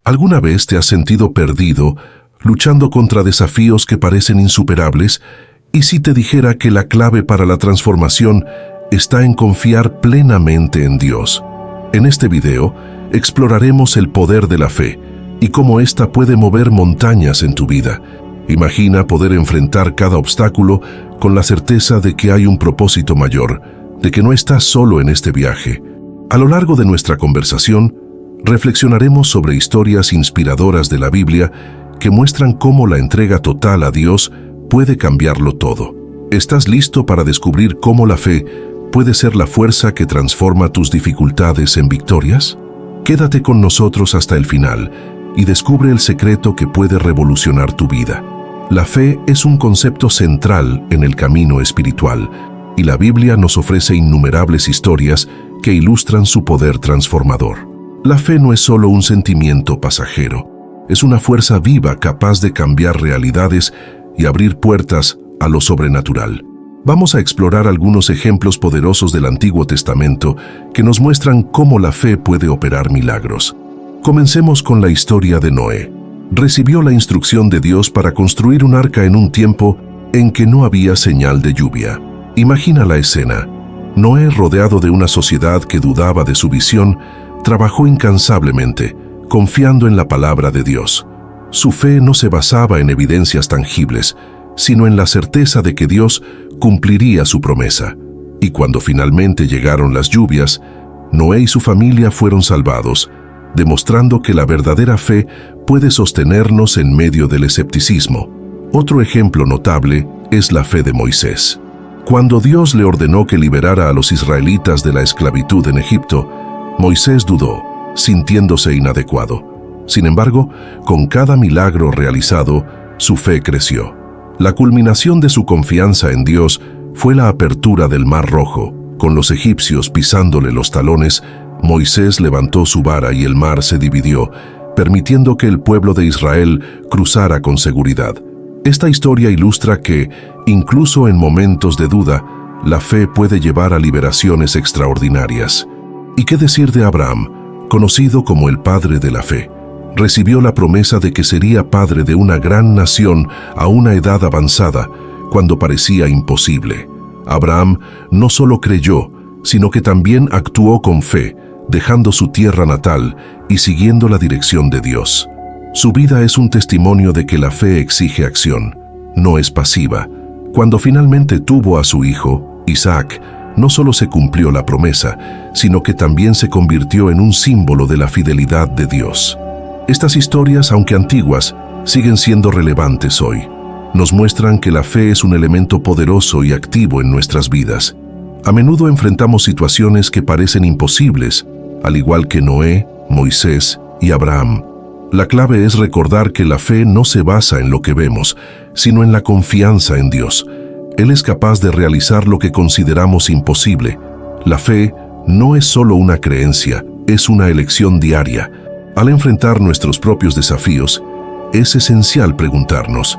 ¿Alguna vez te has sentido perdido, luchando contra desafíos que parecen insuperables? ¿Y si te dijera que la clave para la transformación está en confiar plenamente en Dios? En este video, exploraremos el poder de la fe y cómo ésta puede mover montañas en tu vida. Imagina poder enfrentar cada obstáculo con la certeza de que hay un propósito mayor, de que no estás solo en este viaje. A lo largo de nuestra conversación, reflexionaremos sobre historias inspiradoras de la Biblia que muestran cómo la entrega total a Dios puede cambiarlo todo. ¿Estás listo para descubrir cómo la fe puede ser la fuerza que transforma tus dificultades en victorias? Quédate con nosotros hasta el final y descubre el secreto que puede revolucionar tu vida. La fe es un concepto central en el camino espiritual, y la Biblia nos ofrece innumerables historias que ilustran su poder transformador. La fe no es solo un sentimiento pasajero, es una fuerza viva capaz de cambiar realidades y abrir puertas a lo sobrenatural. Vamos a explorar algunos ejemplos poderosos del Antiguo Testamento que nos muestran cómo la fe puede operar milagros. Comencemos con la historia de Noé. Recibió la instrucción de Dios para construir un arca en un tiempo en que no había señal de lluvia. Imagina la escena. Noé, rodeado de una sociedad que dudaba de su visión, trabajó incansablemente, confiando en la palabra de Dios. Su fe no se basaba en evidencias tangibles, sino en la certeza de que Dios cumpliría su promesa. Y cuando finalmente llegaron las lluvias, Noé y su familia fueron salvados, demostrando que la verdadera fe puede sostenernos en medio del escepticismo. Otro ejemplo notable es la fe de Moisés. Cuando Dios le ordenó que liberara a los israelitas de la esclavitud en Egipto, Moisés dudó, sintiéndose inadecuado. Sin embargo, con cada milagro realizado, su fe creció. La culminación de su confianza en Dios fue la apertura del Mar Rojo. Con los egipcios pisándole los talones, Moisés levantó su vara y el mar se dividió, permitiendo que el pueblo de Israel cruzara con seguridad. Esta historia ilustra que, incluso en momentos de duda, la fe puede llevar a liberaciones extraordinarias. ¿Y qué decir de Abraham, conocido como el padre de la fe? Recibió la promesa de que sería padre de una gran nación a una edad avanzada, cuando parecía imposible. Abraham no solo creyó, sino que también actuó con fe, dejando su tierra natal y siguiendo la dirección de Dios. Su vida es un testimonio de que la fe exige acción, no es pasiva. Cuando finalmente tuvo a su hijo, Isaac, no solo se cumplió la promesa, sino que también se convirtió en un símbolo de la fidelidad de Dios. Estas historias, aunque antiguas, siguen siendo relevantes hoy. Nos muestran que la fe es un elemento poderoso y activo en nuestras vidas. A menudo enfrentamos situaciones que parecen imposibles, al igual que Noé, Moisés y Abraham. La clave es recordar que la fe no se basa en lo que vemos, sino en la confianza en Dios. Él es capaz de realizar lo que consideramos imposible. La fe no es solo una creencia, es una elección diaria. Al enfrentar nuestros propios desafíos, es esencial preguntarnos,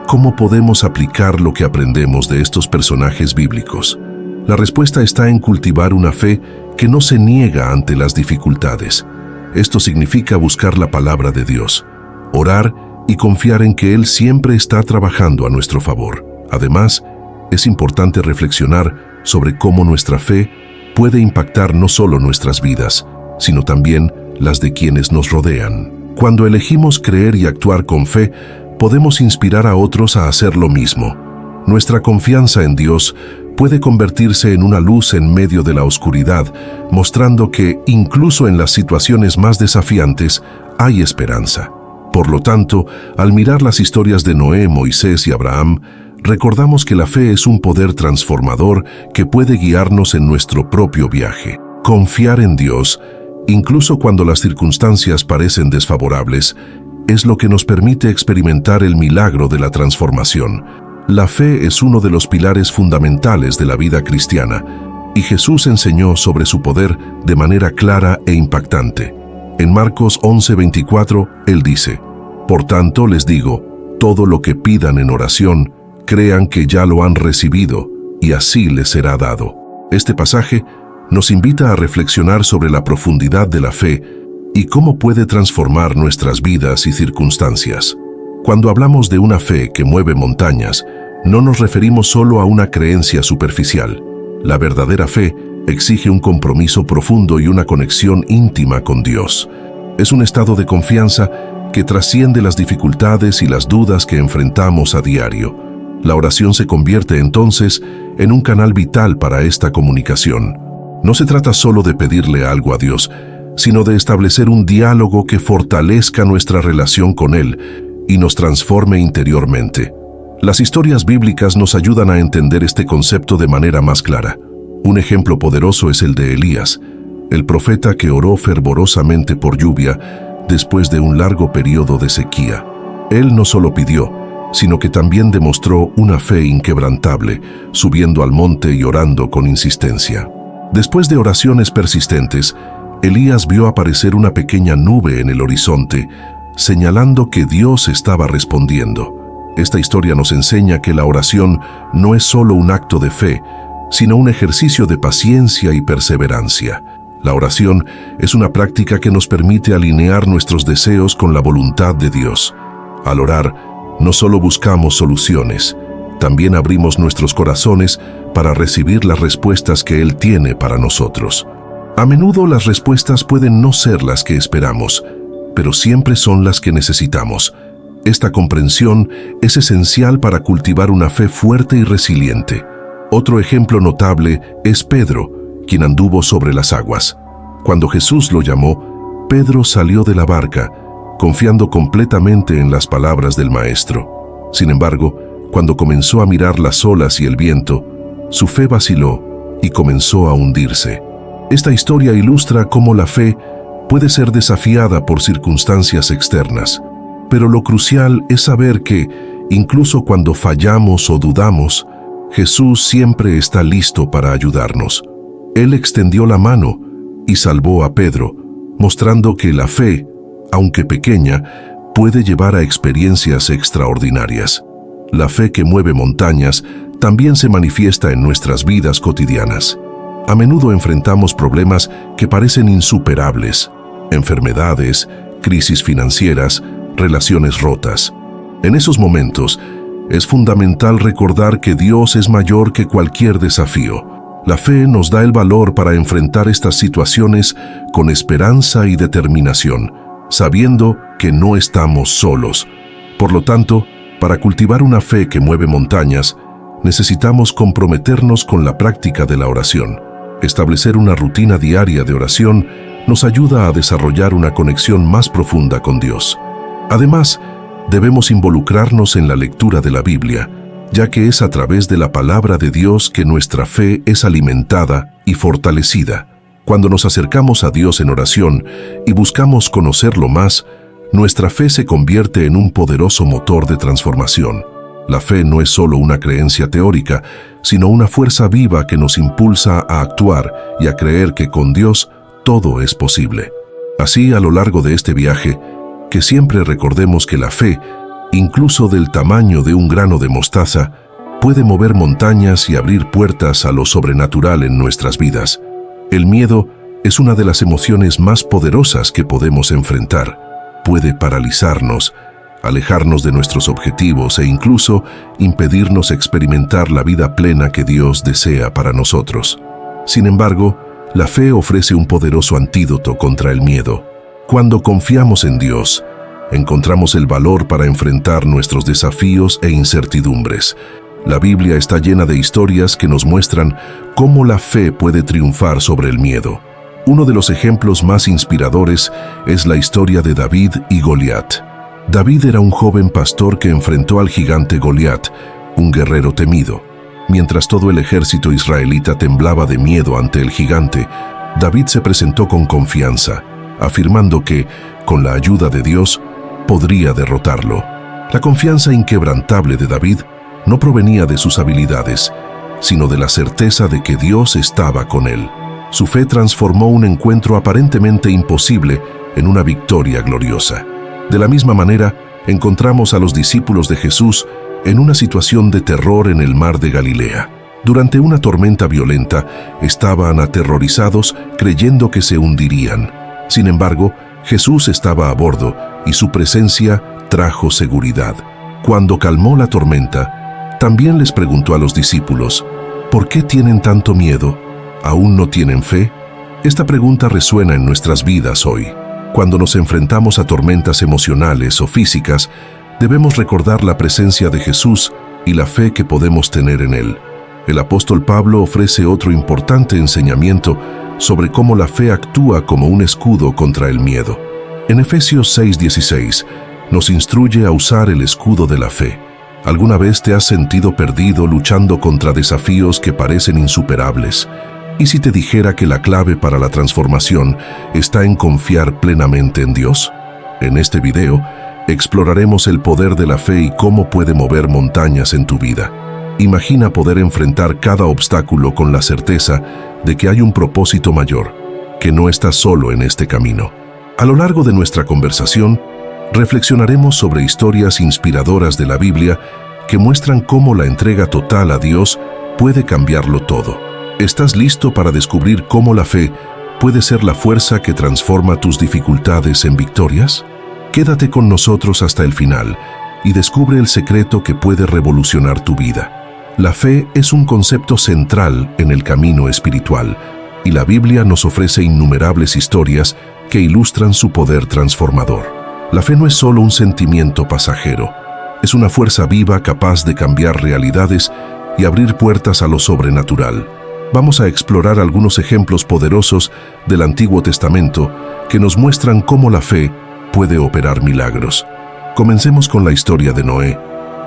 ¿cómo podemos aplicar lo que aprendemos de estos personajes bíblicos? La respuesta está en cultivar una fe que no se niega ante las dificultades. Esto significa buscar la palabra de Dios, orar y confiar en que Él siempre está trabajando a nuestro favor. Además, es importante reflexionar sobre cómo nuestra fe puede impactar no solo nuestras vidas, sino también las de quienes nos rodean. Cuando elegimos creer y actuar con fe, podemos inspirar a otros a hacer lo mismo. Nuestra confianza en Dios puede convertirse en una luz en medio de la oscuridad, mostrando que, incluso en las situaciones más desafiantes, hay esperanza. Por lo tanto, al mirar las historias de Noé, Moisés y Abraham, recordamos que la fe es un poder transformador que puede guiarnos en nuestro propio viaje. Confiar en Dios, incluso cuando las circunstancias parecen desfavorables, es lo que nos permite experimentar el milagro de la transformación. La fe es uno de los pilares fundamentales de la vida cristiana, y Jesús enseñó sobre su poder de manera clara e impactante. En Marcos 11:24, Él dice: «Por tanto les digo, todo lo que pidan en oración, crean que ya lo han recibido, y así les será dado». Este pasaje nos invita a reflexionar sobre la profundidad de la fe y cómo puede transformar nuestras vidas y circunstancias. Cuando hablamos de una fe que mueve montañas, no nos referimos solo a una creencia superficial. La verdadera fe exige un compromiso profundo y una conexión íntima con Dios. Es un estado de confianza que trasciende las dificultades y las dudas que enfrentamos a diario. La oración se convierte entonces en un canal vital para esta comunicación. No se trata solo de pedirle algo a Dios, sino de establecer un diálogo que fortalezca nuestra relación con Él y nos transforme interiormente. Las historias bíblicas nos ayudan a entender este concepto de manera más clara. Un ejemplo poderoso es el de Elías, el profeta que oró fervorosamente por lluvia después de un largo periodo de sequía. Él no solo pidió, sino que también demostró una fe inquebrantable, subiendo al monte y orando con insistencia. Después de oraciones persistentes, Elías vio aparecer una pequeña nube en el horizonte, señalando que Dios estaba respondiendo. Esta historia nos enseña que la oración no es solo un acto de fe, sino un ejercicio de paciencia y perseverancia. La oración es una práctica que nos permite alinear nuestros deseos con la voluntad de Dios. Al orar, no solo buscamos soluciones, también abrimos nuestros corazones para recibir las respuestas que Él tiene para nosotros. A menudo las respuestas pueden no ser las que esperamos, pero siempre son las que necesitamos. Esta comprensión es esencial para cultivar una fe fuerte y resiliente. Otro ejemplo notable es Pedro, quien anduvo sobre las aguas. Cuando Jesús lo llamó, Pedro salió de la barca, confiando completamente en las palabras del Maestro. Sin embargo, cuando comenzó a mirar las olas y el viento, su fe vaciló y comenzó a hundirse. Esta historia ilustra cómo la fe puede ser desafiada por circunstancias externas, pero lo crucial es saber que, incluso cuando fallamos o dudamos, Jesús siempre está listo para ayudarnos. Él extendió la mano y salvó a Pedro, mostrando que la fe, aunque pequeña, puede llevar a experiencias extraordinarias. La fe que mueve montañas también se manifiesta en nuestras vidas cotidianas. A menudo enfrentamos problemas que parecen insuperables: enfermedades, crisis financieras, relaciones rotas. En esos momentos, es fundamental recordar que Dios es mayor que cualquier desafío. La fe nos da el valor para enfrentar estas situaciones con esperanza y determinación, sabiendo que no estamos solos. Por lo tanto, para cultivar una fe que mueve montañas, necesitamos comprometernos con la práctica de la oración. Establecer una rutina diaria de oración nos ayuda a desarrollar una conexión más profunda con Dios. Además, debemos involucrarnos en la lectura de la Biblia, ya que es a través de la palabra de Dios que nuestra fe es alimentada y fortalecida. Cuando nos acercamos a Dios en oración y buscamos conocerlo más, nuestra fe se convierte en un poderoso motor de transformación. La fe no es solo una creencia teórica, sino una fuerza viva que nos impulsa a actuar y a creer que con Dios todo es posible. Así, a lo largo de este viaje, que siempre recordemos que la fe, incluso del tamaño de un grano de mostaza, puede mover montañas y abrir puertas a lo sobrenatural en nuestras vidas. El miedo es una de las emociones más poderosas que podemos enfrentar. Puede paralizarnos, alejarnos de nuestros objetivos e incluso impedirnos experimentar la vida plena que Dios desea para nosotros. Sin embargo, la fe ofrece un poderoso antídoto contra el miedo. Cuando confiamos en Dios, encontramos el valor para enfrentar nuestros desafíos e incertidumbres. La Biblia está llena de historias que nos muestran cómo la fe puede triunfar sobre el miedo. Uno de los ejemplos más inspiradores es la historia de David y Goliat. David era un joven pastor que enfrentó al gigante Goliat, un guerrero temido. Mientras todo el ejército israelita temblaba de miedo ante el gigante, David se presentó con confianza, afirmando que, con la ayuda de Dios, podría derrotarlo. La confianza inquebrantable de David no provenía de sus habilidades, sino de la certeza de que Dios estaba con él. Su fe transformó un encuentro aparentemente imposible en una victoria gloriosa. De la misma manera, encontramos a los discípulos de Jesús en una situación de terror en el mar de Galilea. Durante una tormenta violenta, estaban aterrorizados creyendo que se hundirían. Sin embargo, Jesús estaba a bordo y su presencia trajo seguridad. Cuando calmó la tormenta, también les preguntó a los discípulos, ¿por qué tienen tanto miedo? ¿Aún no tienen fe? Esta pregunta resuena en nuestras vidas hoy. Cuando nos enfrentamos a tormentas emocionales o físicas, debemos recordar la presencia de Jesús y la fe que podemos tener en Él. El apóstol Pablo ofrece otro importante enseñamiento sobre cómo la fe actúa como un escudo contra el miedo. En Efesios 6:16 nos instruye a usar el escudo de la fe. ¿Alguna vez te has sentido perdido luchando contra desafíos que parecen insuperables? ¿Y si te dijera que la clave para la transformación está en confiar plenamente en Dios? En este video, exploraremos el poder de la fe y cómo puede mover montañas en tu vida. Imagina poder enfrentar cada obstáculo con la certeza de que hay un propósito mayor, que no estás solo en este camino. A lo largo de nuestra conversación, reflexionaremos sobre historias inspiradoras de la Biblia que muestran cómo la entrega total a Dios puede cambiarlo todo. ¿Estás listo para descubrir cómo la fe puede ser la fuerza que transforma tus dificultades en victorias? Quédate con nosotros hasta el final y descubre el secreto que puede revolucionar tu vida. La fe es un concepto central en el camino espiritual, y la Biblia nos ofrece innumerables historias que ilustran su poder transformador. La fe no es solo un sentimiento pasajero, es una fuerza viva capaz de cambiar realidades y abrir puertas a lo sobrenatural. Vamos a explorar algunos ejemplos poderosos del Antiguo Testamento que nos muestran cómo la fe puede operar milagros. Comencemos con la historia de Noé.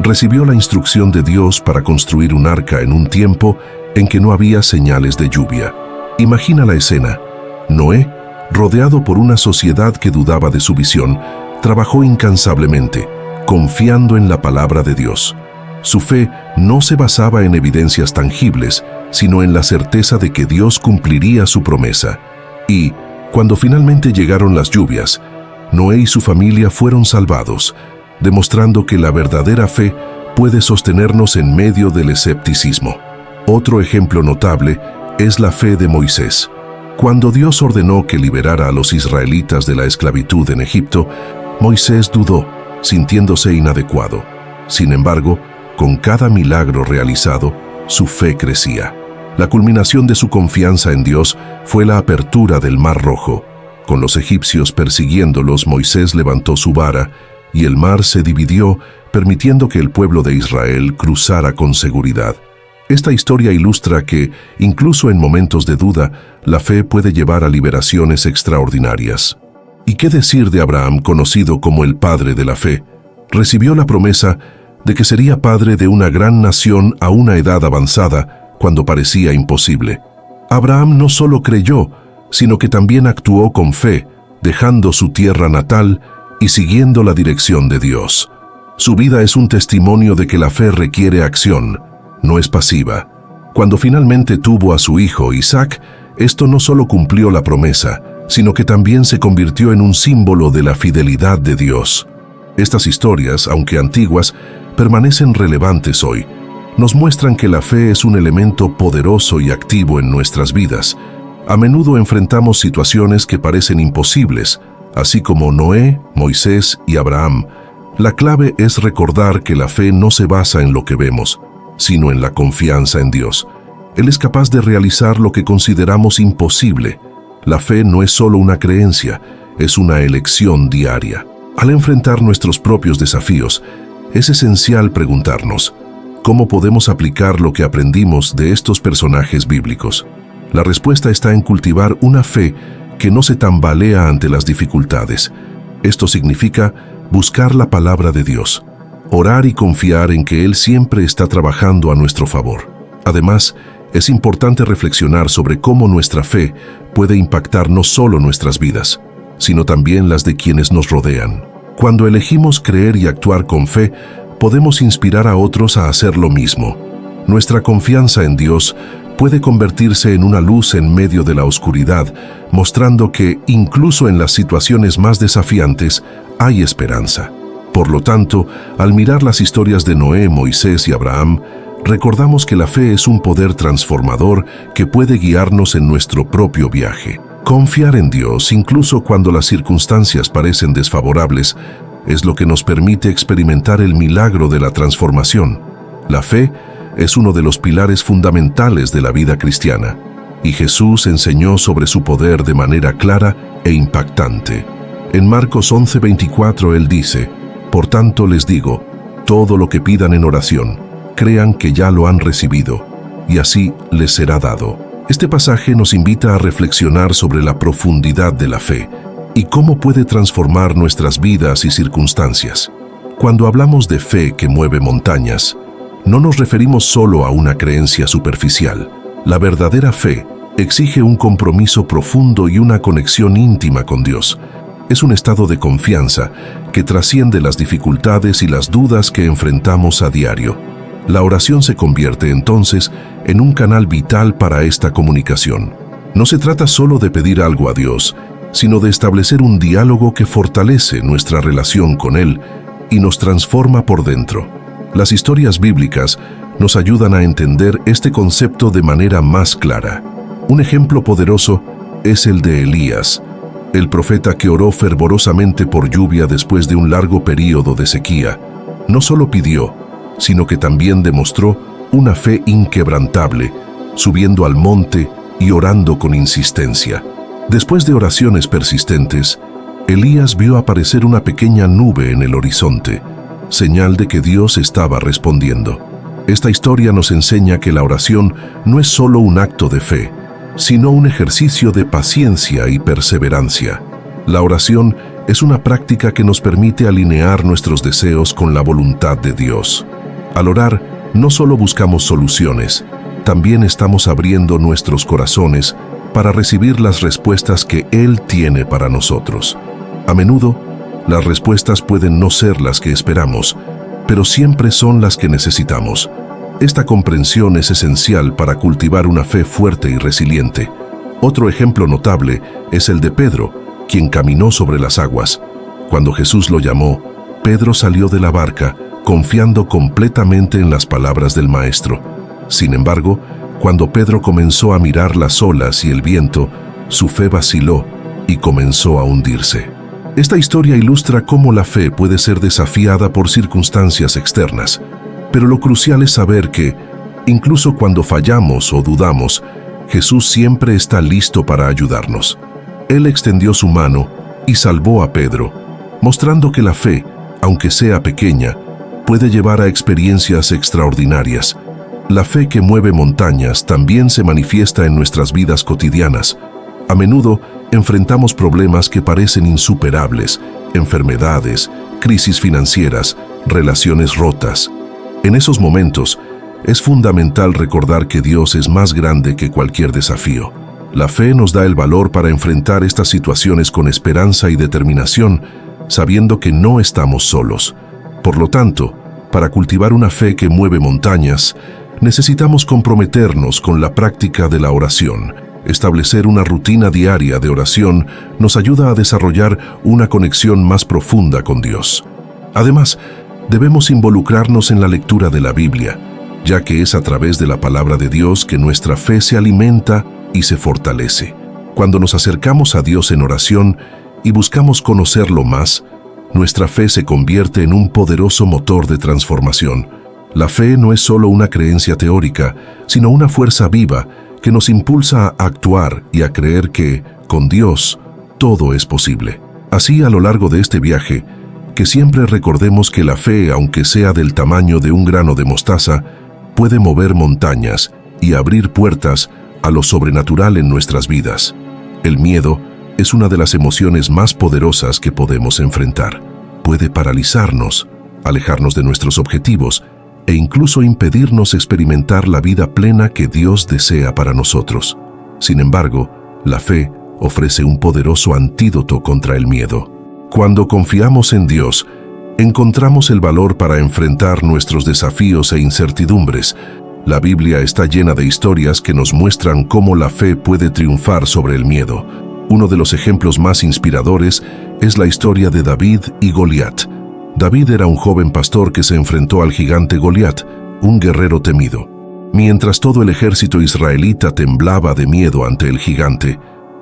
Recibió la instrucción de Dios para construir un arca en un tiempo en que no había señales de lluvia. Imagina la escena. Noé, rodeado por una sociedad que dudaba de su visión, trabajó incansablemente, confiando en la palabra de Dios. Su fe no se basaba en evidencias tangibles, sino en la certeza de que Dios cumpliría su promesa. Y, cuando finalmente llegaron las lluvias, Noé y su familia fueron salvados, demostrando que la verdadera fe puede sostenernos en medio del escepticismo. Otro ejemplo notable es la fe de Moisés. Cuando Dios ordenó que liberara a los israelitas de la esclavitud en Egipto, Moisés dudó, sintiéndose inadecuado. Sin embargo, con cada milagro realizado, su fe crecía. La culminación de su confianza en Dios fue la apertura del Mar Rojo. Con los egipcios persiguiéndolos, Moisés levantó su vara y el mar se dividió, permitiendo que el pueblo de Israel cruzara con seguridad. Esta historia ilustra que, incluso en momentos de duda, la fe puede llevar a liberaciones extraordinarias. ¿Y qué decir de Abraham, conocido como el padre de la fe? Recibió la promesa de que sería padre de una gran nación a una edad avanzada, cuando parecía imposible. Abraham no solo creyó, sino que también actuó con fe, dejando su tierra natal y siguiendo la dirección de Dios. Su vida es un testimonio de que la fe requiere acción, no es pasiva. Cuando finalmente tuvo a su hijo Isaac, esto no solo cumplió la promesa, sino que también se convirtió en un símbolo de la fidelidad de Dios. Estas historias, aunque antiguas, permanecen relevantes hoy. Nos muestran que la fe es un elemento poderoso y activo en nuestras vidas. A menudo enfrentamos situaciones que parecen imposibles, así como Noé, Moisés y Abraham. La clave es recordar que la fe no se basa en lo que vemos, sino en la confianza en Dios. Él es capaz de realizar lo que consideramos imposible. La fe no es solo una creencia, es una elección diaria. Al enfrentar nuestros propios desafíos, es esencial preguntarnos, ¿cómo podemos aplicar lo que aprendimos de estos personajes bíblicos? La respuesta está en cultivar una fe que no se tambalea ante las dificultades. Esto significa buscar la palabra de Dios, orar y confiar en que Él siempre está trabajando a nuestro favor. Además, es importante reflexionar sobre cómo nuestra fe puede impactar no solo nuestras vidas, sino también las de quienes nos rodean. Cuando elegimos creer y actuar con fe, podemos inspirar a otros a hacer lo mismo. Nuestra confianza en Dios puede convertirse en una luz en medio de la oscuridad, mostrando que, incluso en las situaciones más desafiantes, hay esperanza. Por lo tanto, al mirar las historias de Noé, Moisés y Abraham, recordamos que la fe es un poder transformador que puede guiarnos en nuestro propio viaje. Confiar en Dios, incluso cuando las circunstancias parecen desfavorables, es lo que nos permite experimentar el milagro de la transformación. La fe es uno de los pilares fundamentales de la vida cristiana, y Jesús enseñó sobre su poder de manera clara e impactante. En Marcos 11:24 Él dice: «Por tanto les digo, todo lo que pidan en oración, crean que ya lo han recibido, y así les será dado». Este pasaje nos invita a reflexionar sobre la profundidad de la fe y cómo puede transformar nuestras vidas y circunstancias. Cuando hablamos de fe que mueve montañas, no nos referimos solo a una creencia superficial. La verdadera fe exige un compromiso profundo y una conexión íntima con Dios. Es un estado de confianza que trasciende las dificultades y las dudas que enfrentamos a diario. La oración se convierte entonces en un canal vital para esta comunicación. No se trata solo de pedir algo a Dios, sino de establecer un diálogo que fortalece nuestra relación con Él y nos transforma por dentro. Las historias bíblicas nos ayudan a entender este concepto de manera más clara. Un ejemplo poderoso es el de Elías, el profeta que oró fervorosamente por lluvia después de un largo período de sequía. No solo pidió, sino que también demostró una fe inquebrantable, subiendo al monte y orando con insistencia. Después de oraciones persistentes, Elías vio aparecer una pequeña nube en el horizonte, señal de que Dios estaba respondiendo. Esta historia nos enseña que la oración no es solo un acto de fe, sino un ejercicio de paciencia y perseverancia. La oración es una práctica que nos permite alinear nuestros deseos con la voluntad de Dios. Al orar, no solo buscamos soluciones, también estamos abriendo nuestros corazones para recibir las respuestas que Él tiene para nosotros. A menudo, las respuestas pueden no ser las que esperamos, pero siempre son las que necesitamos. Esta comprensión es esencial para cultivar una fe fuerte y resiliente. Otro ejemplo notable es el de Pedro, quien caminó sobre las aguas. Cuando Jesús lo llamó, Pedro salió de la barca, confiando completamente en las palabras del Maestro. Sin embargo, cuando Pedro comenzó a mirar las olas y el viento, su fe vaciló y comenzó a hundirse. Esta historia ilustra cómo la fe puede ser desafiada por circunstancias externas, pero lo crucial es saber que, incluso cuando fallamos o dudamos, Jesús siempre está listo para ayudarnos. Él extendió su mano y salvó a Pedro, mostrando que la fe, aunque sea pequeña, puede llevar a experiencias extraordinarias. La fe que mueve montañas también se manifiesta en nuestras vidas cotidianas. A menudo enfrentamos problemas que parecen insuperables, enfermedades, crisis financieras, relaciones rotas. En esos momentos, es fundamental recordar que Dios es más grande que cualquier desafío. La fe nos da el valor para enfrentar estas situaciones con esperanza y determinación, sabiendo que no estamos solos. Por lo tanto, para cultivar una fe que mueve montañas, necesitamos comprometernos con la práctica de la oración. Establecer una rutina diaria de oración nos ayuda a desarrollar una conexión más profunda con Dios. Además, debemos involucrarnos en la lectura de la Biblia, ya que es a través de la palabra de Dios que nuestra fe se alimenta y se fortalece. Cuando nos acercamos a Dios en oración y buscamos conocerlo más, nuestra fe se convierte en un poderoso motor de transformación. La fe no es solo una creencia teórica, sino una fuerza viva que nos impulsa a actuar y a creer que, con Dios, todo es posible. Así, a lo largo de este viaje, que siempre recordemos que la fe, aunque sea del tamaño de un grano de mostaza, puede mover montañas y abrir puertas a lo sobrenatural en nuestras vidas. El miedo es una de las emociones más poderosas que podemos enfrentar. Puede paralizarnos, alejarnos de nuestros objetivos e incluso impedirnos experimentar la vida plena que Dios desea para nosotros. Sin embargo, la fe ofrece un poderoso antídoto contra el miedo. Cuando confiamos en Dios, encontramos el valor para enfrentar nuestros desafíos e incertidumbres. La Biblia está llena de historias que nos muestran cómo la fe puede triunfar sobre el miedo. Uno de los ejemplos más inspiradores es la historia de David y Goliat. David era un joven pastor que se enfrentó al gigante Goliat, un guerrero temido. Mientras todo el ejército israelita temblaba de miedo ante el gigante,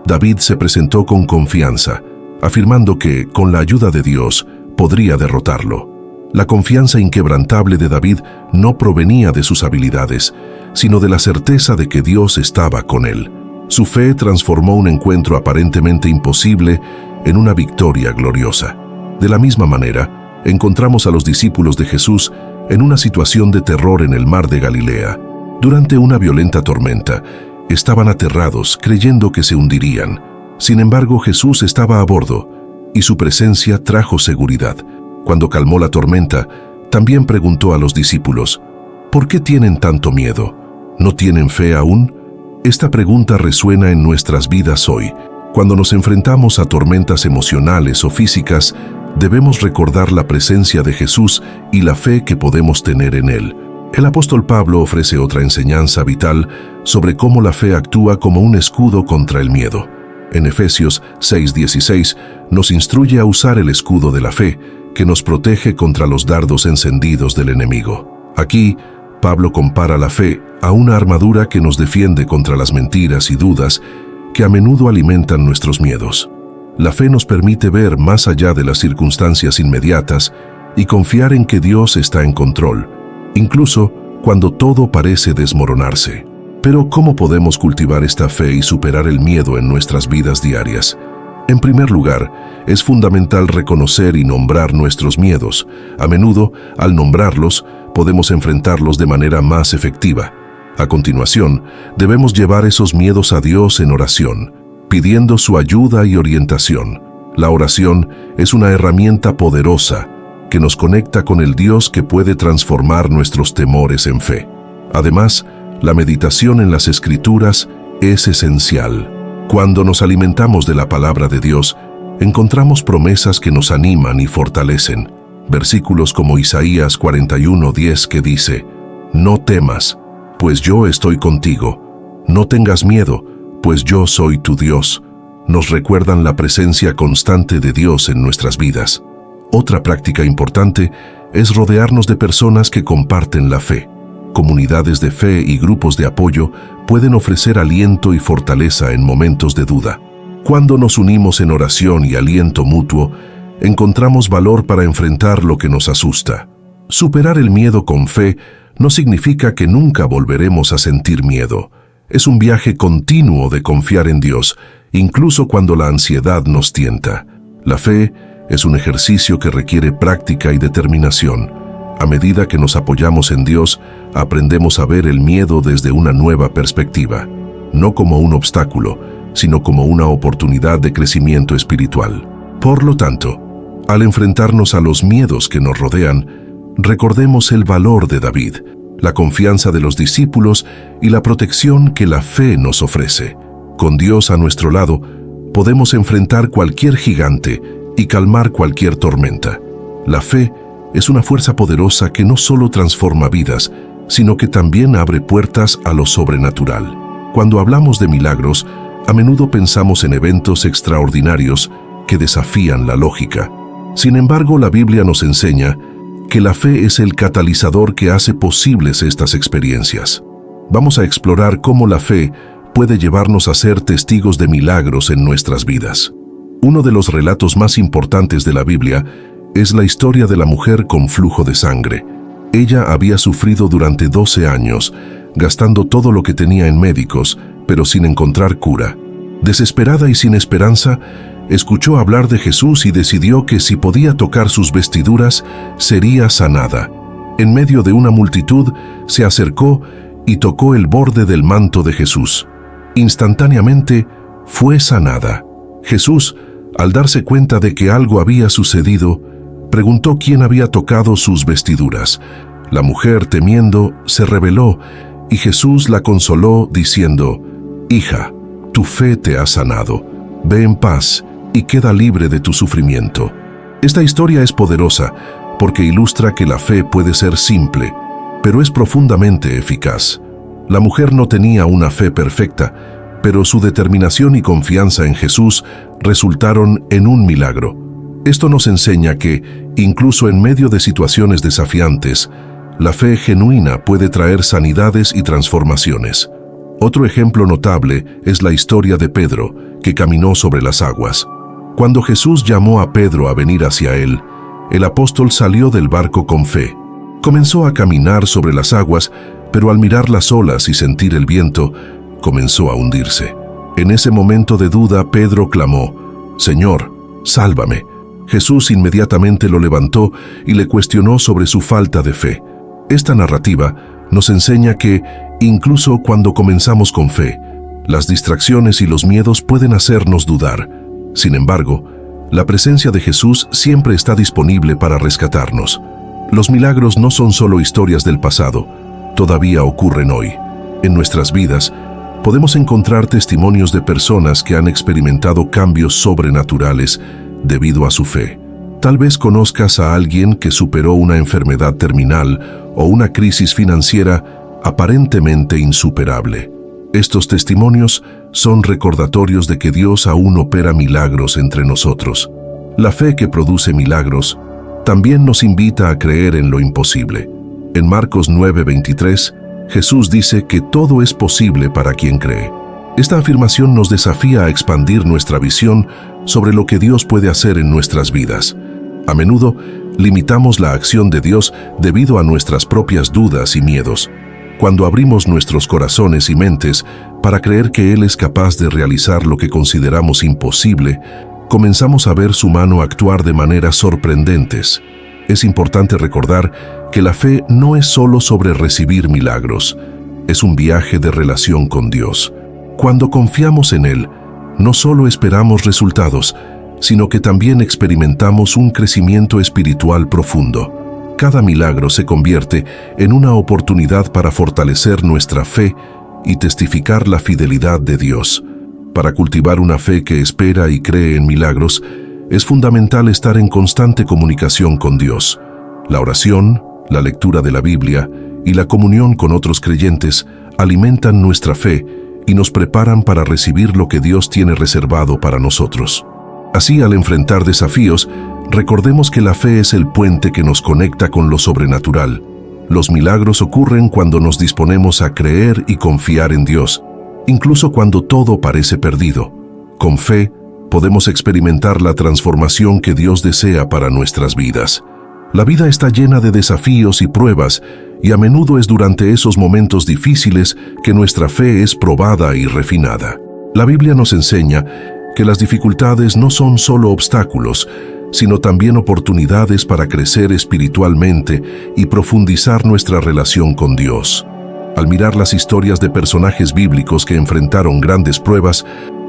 David se presentó con confianza, afirmando que, con la ayuda de Dios, podría derrotarlo. La confianza inquebrantable de David no provenía de sus habilidades, sino de la certeza de que Dios estaba con él. Su fe transformó un encuentro aparentemente imposible en una victoria gloriosa. De la misma manera, encontramos a los discípulos de Jesús en una situación de terror en el mar de Galilea. Durante una violenta tormenta, estaban aterrados, creyendo que se hundirían. Sin embargo, Jesús estaba a bordo, y su presencia trajo seguridad. Cuando calmó la tormenta, también preguntó a los discípulos, ¿por qué tienen tanto miedo? ¿No tienen fe aún? Esta pregunta resuena en nuestras vidas hoy. Cuando nos enfrentamos a tormentas emocionales o físicas, debemos recordar la presencia de Jesús y la fe que podemos tener en Él. El apóstol Pablo ofrece otra enseñanza vital sobre cómo la fe actúa como un escudo contra el miedo. En Efesios 6:16 nos instruye a usar el escudo de la fe, que nos protege contra los dardos encendidos del enemigo. Aquí, Pablo compara la fe a una armadura que nos defiende contra las mentiras y dudas que a menudo alimentan nuestros miedos. La fe nos permite ver más allá de las circunstancias inmediatas y confiar en que Dios está en control, incluso cuando todo parece desmoronarse. Pero, ¿cómo podemos cultivar esta fe y superar el miedo en nuestras vidas diarias? En primer lugar, es fundamental reconocer y nombrar nuestros miedos. A menudo, al nombrarlos, podemos enfrentarlos de manera más efectiva. A continuación, debemos llevar esos miedos a Dios en oración, pidiendo su ayuda y orientación. La oración es una herramienta poderosa que nos conecta con el Dios que puede transformar nuestros temores en fe. Además, la meditación en las Escrituras es esencial. Cuando nos alimentamos de la palabra de Dios, encontramos promesas que nos animan y fortalecen. Versículos como Isaías 41:10 que dice, «No temas, pues yo estoy contigo. No tengas miedo, pues yo soy tu Dios», nos recuerdan la presencia constante de Dios en nuestras vidas. Otra práctica importante es rodearnos de personas que comparten la fe. Comunidades de fe y grupos de apoyo pueden ofrecer aliento y fortaleza en momentos de duda. Cuando nos unimos en oración y aliento mutuo, encontramos valor para enfrentar lo que nos asusta. Superar el miedo con fe no significa que nunca volveremos a sentir miedo. Es un viaje continuo de confiar en Dios, incluso cuando la ansiedad nos tienta. La fe es un ejercicio que requiere práctica y determinación. A medida que nos apoyamos en Dios, aprendemos a ver el miedo desde una nueva perspectiva, no como un obstáculo, sino como una oportunidad de crecimiento espiritual. Por lo tanto, al enfrentarnos a los miedos que nos rodean, recordemos el valor de David, la confianza de los discípulos y la protección que la fe nos ofrece. Con Dios a nuestro lado, podemos enfrentar cualquier gigante y calmar cualquier tormenta. La fe es una fuerza poderosa que no solo transforma vidas, sino que también abre puertas a lo sobrenatural. Cuando hablamos de milagros, a menudo pensamos en eventos extraordinarios que desafían la lógica. Sin embargo, la Biblia nos enseña que la fe es el catalizador que hace posibles estas experiencias. Vamos a explorar cómo la fe puede llevarnos a ser testigos de milagros en nuestras vidas. Uno de los relatos más importantes de la Biblia es la historia de la mujer con flujo de sangre. Ella había sufrido durante 12 años, gastando todo lo que tenía en médicos, pero sin encontrar cura. Desesperada y sin esperanza, escuchó hablar de Jesús y decidió que si podía tocar sus vestiduras, sería sanada. En medio de una multitud, se acercó y tocó el borde del manto de Jesús. Instantáneamente, fue sanada. Jesús, al darse cuenta de que algo había sucedido, preguntó quién había tocado sus vestiduras. La mujer, temiendo, se rebeló y Jesús la consoló diciendo, «Hija, tu fe te ha sanado. Ve en paz y queda libre de tu sufrimiento». Esta historia es poderosa porque ilustra que la fe puede ser simple, pero es profundamente eficaz. La mujer no tenía una fe perfecta, pero su determinación y confianza en Jesús resultaron en un milagro. Esto nos enseña que, incluso en medio de situaciones desafiantes, la fe genuina puede traer sanidades y transformaciones. Otro ejemplo notable es la historia de Pedro, que caminó sobre las aguas. Cuando Jesús llamó a Pedro a venir hacia él, el apóstol salió del barco con fe. Comenzó a caminar sobre las aguas, pero al mirar las olas y sentir el viento, comenzó a hundirse. En ese momento de duda, Pedro clamó: «Señor, sálvame». Jesús inmediatamente lo levantó y le cuestionó sobre su falta de fe. Esta narrativa nos enseña que, incluso cuando comenzamos con fe, las distracciones y los miedos pueden hacernos dudar. Sin embargo, la presencia de Jesús siempre está disponible para rescatarnos. Los milagros no son solo historias del pasado, todavía ocurren hoy. En nuestras vidas, podemos encontrar testimonios de personas que han experimentado cambios sobrenaturales debido a su fe. Tal vez conozcas a alguien que superó una enfermedad terminal o una crisis financiera aparentemente insuperable. Estos testimonios son recordatorios de que Dios aún opera milagros entre nosotros. La fe que produce milagros también nos invita a creer en lo imposible. En Marcos 9:23, Jesús dice que todo es posible para quien cree. Esta afirmación nos desafía a expandir nuestra visión sobre lo que Dios puede hacer en nuestras vidas. A menudo, limitamos la acción de Dios debido a nuestras propias dudas y miedos. Cuando abrimos nuestros corazones y mentes para creer que Él es capaz de realizar lo que consideramos imposible, comenzamos a ver su mano actuar de maneras sorprendentes. Es importante recordar que la fe no es solo sobre recibir milagros, es un viaje de relación con Dios. Cuando confiamos en Él, no solo esperamos resultados, sino que también experimentamos un crecimiento espiritual profundo. Cada milagro se convierte en una oportunidad para fortalecer nuestra fe y testificar la fidelidad de Dios. Para cultivar una fe que espera y cree en milagros, es fundamental estar en constante comunicación con Dios. La oración, la lectura de la Biblia y la comunión con otros creyentes alimentan nuestra fe y nos preparan para recibir lo que Dios tiene reservado para nosotros. Así, al enfrentar desafíos, recordemos que la fe es el puente que nos conecta con lo sobrenatural. Los milagros ocurren cuando nos disponemos a creer y confiar en Dios, incluso cuando todo parece perdido. Con fe, podemos experimentar la transformación que Dios desea para nuestras vidas. La vida está llena de desafíos y pruebas, y a menudo es durante esos momentos difíciles que nuestra fe es probada y refinada. La Biblia nos enseña que las dificultades no son solo obstáculos, sino también oportunidades para crecer espiritualmente y profundizar nuestra relación con Dios. Al mirar las historias de personajes bíblicos que enfrentaron grandes pruebas,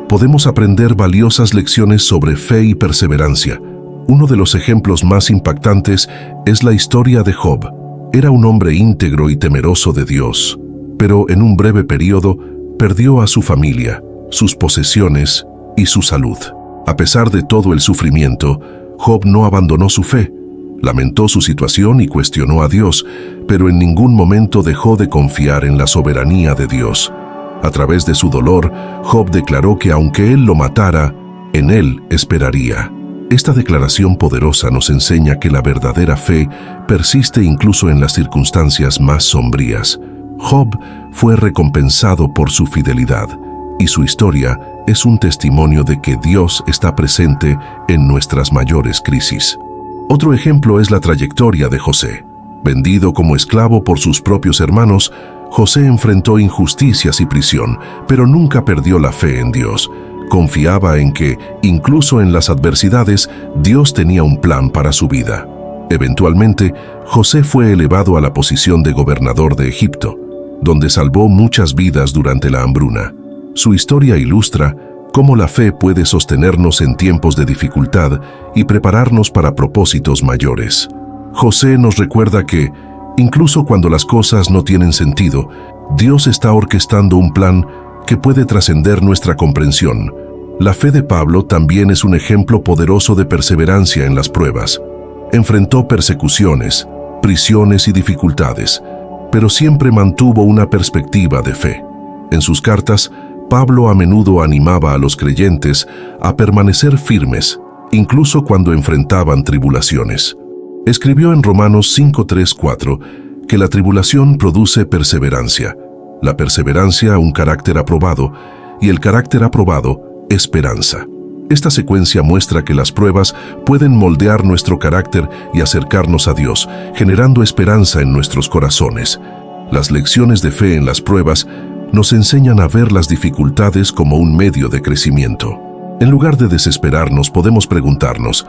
podemos aprender valiosas lecciones sobre fe y perseverancia. Uno de los ejemplos más impactantes es la historia de Job. Era un hombre íntegro y temeroso de Dios, pero en un breve periodo perdió a su familia, sus posesiones y su salud. A pesar de todo el sufrimiento, Job no abandonó su fe. Lamentó su situación y cuestionó a Dios, pero en ningún momento dejó de confiar en la soberanía de Dios. A través de su dolor, Job declaró que aunque él lo matara, en él esperaría. Esta declaración poderosa nos enseña que la verdadera fe persiste incluso en las circunstancias más sombrías. Job fue recompensado por su fidelidad, y su historia es un testimonio de que Dios está presente en nuestras mayores crisis. Otro ejemplo es la trayectoria de José. Vendido como esclavo por sus propios hermanos, José enfrentó injusticias y prisión, pero nunca perdió la fe en Dios. Confiaba en que, incluso en las adversidades, Dios tenía un plan para su vida. Eventualmente, José fue elevado a la posición de gobernador de Egipto, donde salvó muchas vidas durante la hambruna. Su historia ilustra cómo la fe puede sostenernos en tiempos de dificultad y prepararnos para propósitos mayores. José nos recuerda que, incluso cuando las cosas no tienen sentido, Dios está orquestando un plan que puede trascender nuestra comprensión. La fe de Pablo también es un ejemplo poderoso de perseverancia en las pruebas. Enfrentó persecuciones, prisiones y dificultades, pero siempre mantuvo una perspectiva de fe. En sus cartas, Pablo a menudo animaba a los creyentes a permanecer firmes, incluso cuando enfrentaban tribulaciones. Escribió en Romanos 5:3-4 que la tribulación produce perseverancia, la perseverancia un carácter aprobado y el carácter aprobado esperanza. Esta secuencia muestra que las pruebas pueden moldear nuestro carácter y acercarnos a Dios, generando esperanza en nuestros corazones. Las lecciones de fe en las pruebas nos enseñan a ver las dificultades como un medio de crecimiento. En lugar de desesperarnos, podemos preguntarnos,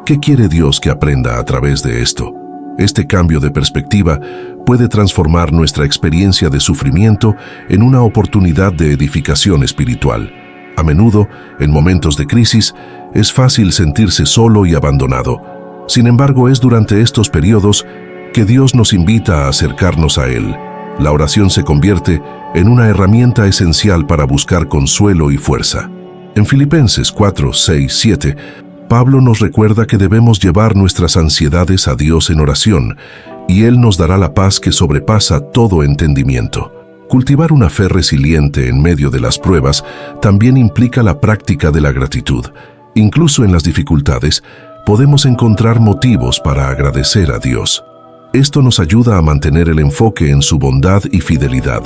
¿qué quiere Dios que aprenda a través de esto? Este cambio de perspectiva puede transformar nuestra experiencia de sufrimiento en una oportunidad de edificación espiritual. A menudo, en momentos de crisis, es fácil sentirse solo y abandonado. Sin embargo, es durante estos periodos que Dios nos invita a acercarnos a Él. La oración se convierte en una herramienta esencial para buscar consuelo y fuerza. En Filipenses 4, 6, 7, Pablo nos recuerda que debemos llevar nuestras ansiedades a Dios en oración, y Él nos dará la paz que sobrepasa todo entendimiento. Cultivar una fe resiliente en medio de las pruebas también implica la práctica de la gratitud. Incluso en las dificultades, podemos encontrar motivos para agradecer a Dios. Esto nos ayuda a mantener el enfoque en su bondad y fidelidad,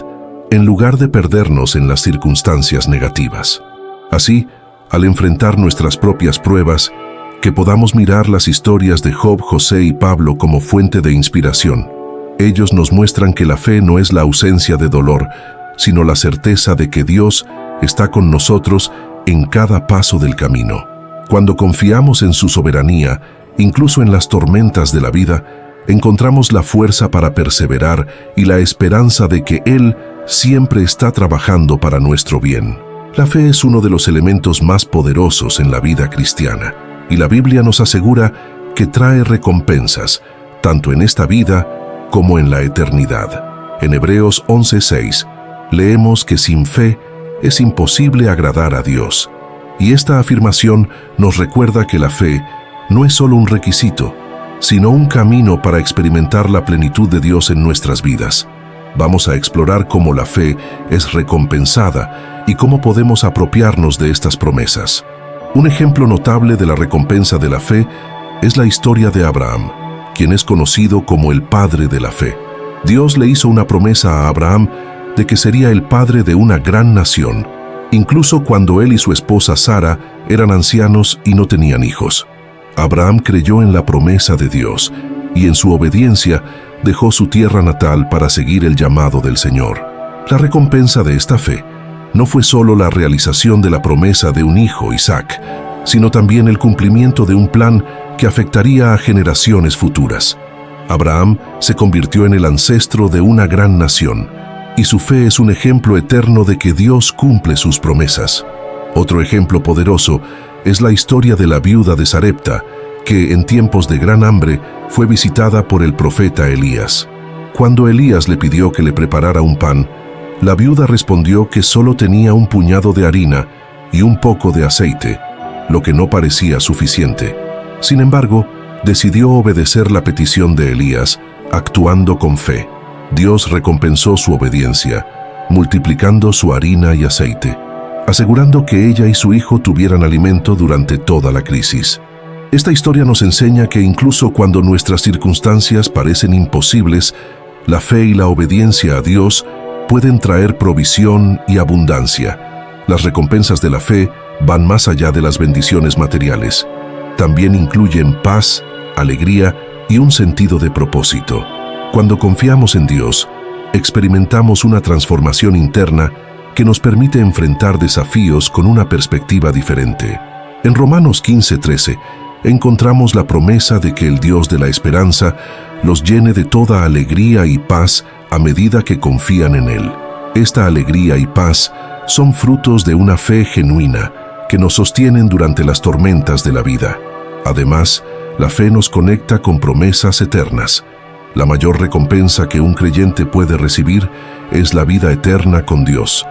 en lugar de perdernos en las circunstancias negativas. Así, al enfrentar nuestras propias pruebas, que podamos mirar las historias de Job, José y Pablo como fuente de inspiración. Ellos nos muestran que la fe no es la ausencia de dolor, sino la certeza de que Dios está con nosotros en cada paso del camino. Cuando confiamos en su soberanía, incluso en las tormentas de la vida, encontramos la fuerza para perseverar y la esperanza de que Él siempre está trabajando para nuestro bien. La fe es uno de los elementos más poderosos en la vida cristiana, y la Biblia nos asegura que trae recompensas, tanto en esta vida como en la eternidad. En Hebreos 11:6 leemos que sin fe es imposible agradar a Dios. Y esta afirmación nos recuerda que la fe no es solo un requisito, sino un camino para experimentar la plenitud de Dios en nuestras vidas. Vamos a explorar cómo la fe es recompensada y cómo podemos apropiarnos de estas promesas. Un ejemplo notable de la recompensa de la fe es la historia de Abraham, quien es conocido como el padre de la fe. Dios le hizo una promesa a Abraham de que sería el padre de una gran nación, incluso cuando él y su esposa Sara eran ancianos y no tenían hijos. Abraham creyó en la promesa de Dios y en su obediencia dejó su tierra natal para seguir el llamado del Señor. La recompensa de esta fe no fue solo la realización de la promesa de un hijo, Isaac, sino también el cumplimiento de un plan que afectaría a generaciones futuras. Abraham se convirtió en el ancestro de una gran nación, y su fe es un ejemplo eterno de que Dios cumple sus promesas. Otro ejemplo poderoso es la historia de la viuda de Sarepta, que en tiempos de gran hambre fue visitada por el profeta Elías. Cuando Elías le pidió que le preparara un pan, la viuda respondió que solo tenía un puñado de harina y un poco de aceite, lo que no parecía suficiente. Sin embargo, decidió obedecer la petición de Elías, actuando con fe. Dios recompensó su obediencia, multiplicando su harina y aceite, asegurando que ella y su hijo tuvieran alimento durante toda la crisis. Esta historia nos enseña que incluso cuando nuestras circunstancias parecen imposibles, la fe y la obediencia a Dios pueden traer provisión y abundancia. Las recompensas de la fe van más allá de las bendiciones materiales. También incluyen paz, alegría y un sentido de propósito. Cuando confiamos en Dios, experimentamos una transformación interna que nos permite enfrentar desafíos con una perspectiva diferente. En Romanos 15:13 encontramos la promesa de que el Dios de la esperanza los llene de toda alegría y paz a medida que confían en Él. Esta alegría y paz son frutos de una fe genuina que nos sostienen durante las tormentas de la vida. Además, la fe nos conecta con promesas eternas. La mayor recompensa que un creyente puede recibir es la vida eterna con Dios.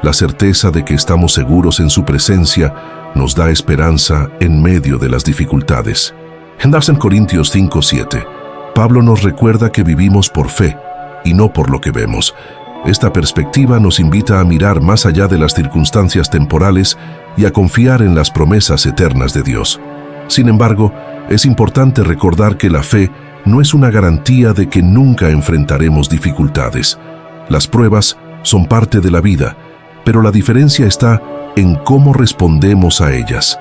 La certeza de que estamos seguros en su presencia nos da esperanza en medio de las dificultades. En 2 Corintios 5:7, Pablo nos recuerda que vivimos por fe y no por lo que vemos. Esta perspectiva nos invita a mirar más allá de las circunstancias temporales y a confiar en las promesas eternas de Dios. Sin embargo, es importante recordar que la fe no es una garantía de que nunca enfrentaremos dificultades. Las pruebas son parte de la vida, pero la diferencia está en cómo respondemos a ellas.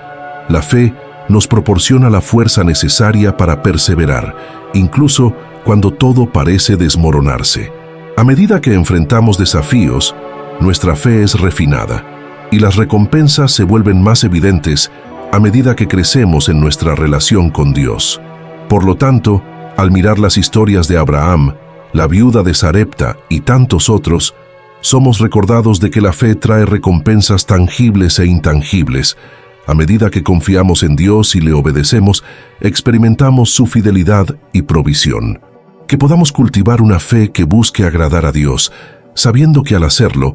La fe nos proporciona la fuerza necesaria para perseverar, incluso cuando todo parece desmoronarse. A medida que enfrentamos desafíos, nuestra fe es refinada y las recompensas se vuelven más evidentes a medida que crecemos en nuestra relación con Dios. Por lo tanto, al mirar las historias de Abraham, la viuda de Sarepta y tantos otros, somos recordados de que la fe trae recompensas tangibles e intangibles. A medida que confiamos en Dios y le obedecemos, experimentamos su fidelidad y provisión. Que podamos cultivar una fe que busque agradar a Dios, sabiendo que al hacerlo,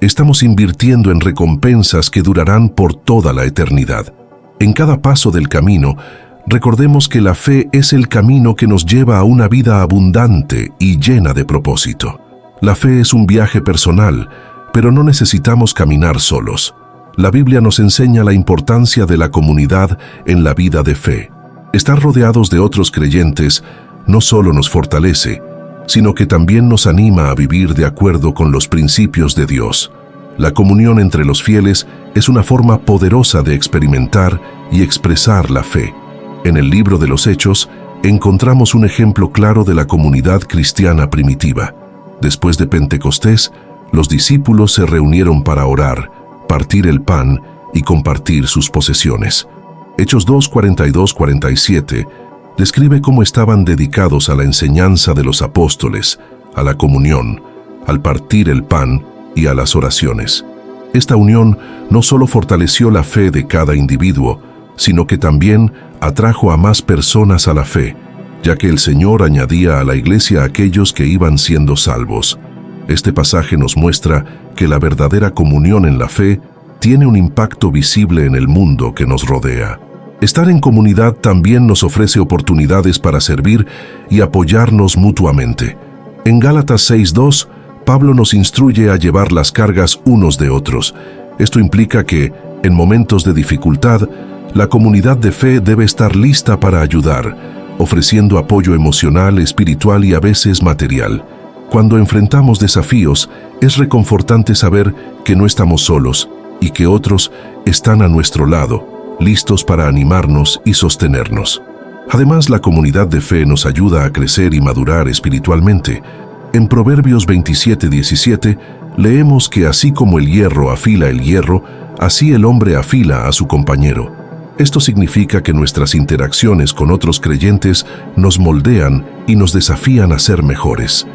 estamos invirtiendo en recompensas que durarán por toda la eternidad. En cada paso del camino, recordemos que la fe es el camino que nos lleva a una vida abundante y llena de propósito. La fe es un viaje personal, pero no necesitamos caminar solos. La Biblia nos enseña la importancia de la comunidad en la vida de fe. Estar rodeados de otros creyentes no solo nos fortalece, sino que también nos anima a vivir de acuerdo con los principios de Dios. La comunión entre los fieles es una forma poderosa de experimentar y expresar la fe. En el libro de los Hechos encontramos un ejemplo claro de la comunidad cristiana primitiva. Después de Pentecostés, los discípulos se reunieron para orar, partir el pan y compartir sus posesiones. Hechos 2, 42-47 describe cómo estaban dedicados a la enseñanza de los apóstoles, a la comunión, al partir el pan y a las oraciones. Esta unión no solo fortaleció la fe de cada individuo, sino que también atrajo a más personas a la fe, ya que el Señor añadía a la iglesia a aquellos que iban siendo salvos. Este pasaje nos muestra que la verdadera comunión en la fe tiene un impacto visible en el mundo que nos rodea. Estar en comunidad también nos ofrece oportunidades para servir y apoyarnos mutuamente. En Gálatas 6:2, Pablo nos instruye a llevar las cargas unos de otros. Esto implica que, en momentos de dificultad, la comunidad de fe debe estar lista para ayudar, ofreciendo apoyo emocional, espiritual y a veces material. Cuando enfrentamos desafíos, es reconfortante saber que no estamos solos y que otros están a nuestro lado, listos para animarnos y sostenernos. Además, la comunidad de fe nos ayuda a crecer y madurar espiritualmente. En Proverbios 27:17 leemos que así como el hierro afila el hierro, así el hombre afila a su compañero. Esto significa que nuestras interacciones con otros creyentes nos moldean y nos desafían a ser mejores.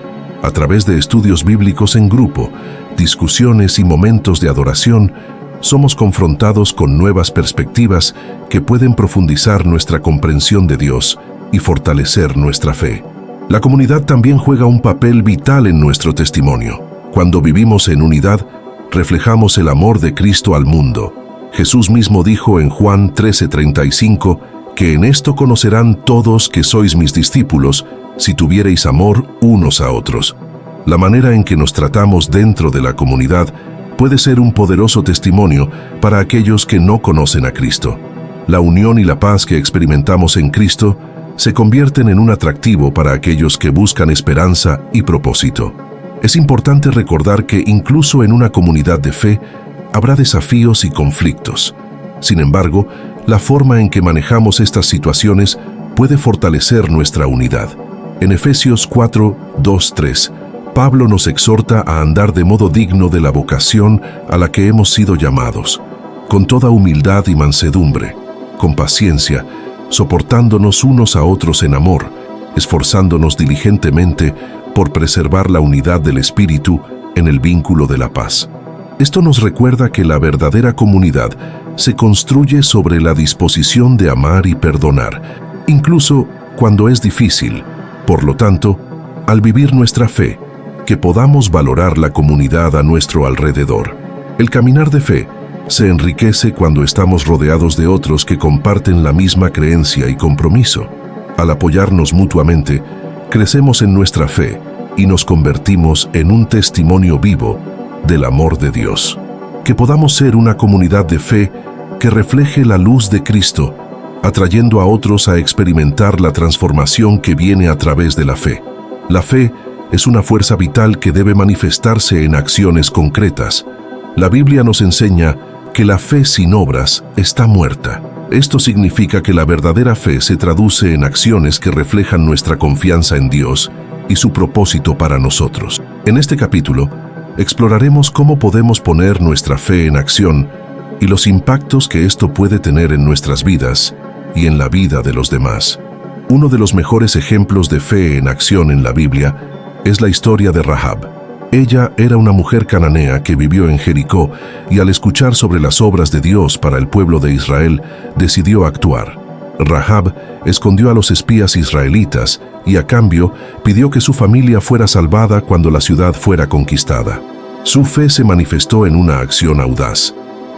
A través de estudios bíblicos en grupo, discusiones y momentos de adoración, somos confrontados con nuevas perspectivas que pueden profundizar nuestra comprensión de Dios y fortalecer nuestra fe. La comunidad también juega un papel vital en nuestro testimonio. Cuando vivimos en unidad, reflejamos el amor de Cristo al mundo. Jesús mismo dijo en Juan 13:35 que en esto conocerán todos que sois mis discípulos, si tuviereis amor unos a otros. La manera en que nos tratamos dentro de la comunidad puede ser un poderoso testimonio para aquellos que no conocen a Cristo. La unión y la paz que experimentamos en Cristo se convierten en un atractivo para aquellos que buscan esperanza y propósito. Es importante recordar que incluso en una comunidad de fe habrá desafíos y conflictos. Sin embargo, la forma en que manejamos estas situaciones puede fortalecer nuestra unidad. En Efesios 4:2-3, Pablo nos exhorta a andar de modo digno de la vocación a la que hemos sido llamados, con toda humildad y mansedumbre, con paciencia, soportándonos unos a otros en amor, esforzándonos diligentemente por preservar la unidad del Espíritu en el vínculo de la paz. Esto nos recuerda que la verdadera comunidad se construye sobre la disposición de amar y perdonar, incluso cuando es difícil. Por lo tanto, al vivir nuestra fe, que podamos valorar la comunidad a nuestro alrededor. El caminar de fe se enriquece cuando estamos rodeados de otros que comparten la misma creencia y compromiso. Al apoyarnos mutuamente, crecemos en nuestra fe y nos convertimos en un testimonio vivo del amor de Dios. Que podamos ser una comunidad de fe que refleje la luz de Cristo, atrayendo a otros a experimentar la transformación que viene a través de la fe. La fe Es una fuerza vital que debe manifestarse en acciones concretas. La Biblia nos enseña que la fe sin obras está muerta. Esto significa que la verdadera fe se traduce en acciones que reflejan nuestra confianza en Dios y su propósito para nosotros. En este capítulo, exploraremos cómo podemos poner nuestra fe en acción y los impactos que esto puede tener en nuestras vidas y en la vida de los demás. Uno de los mejores ejemplos de fe en acción en la Biblia es la historia de Rahab. Ella era una mujer cananea que vivió en Jericó y al escuchar sobre las obras de Dios para el pueblo de Israel, decidió actuar. Rahab escondió a los espías israelitas y a cambio pidió que su familia fuera salvada cuando la ciudad fuera conquistada. Su fe se manifestó en una acción audaz,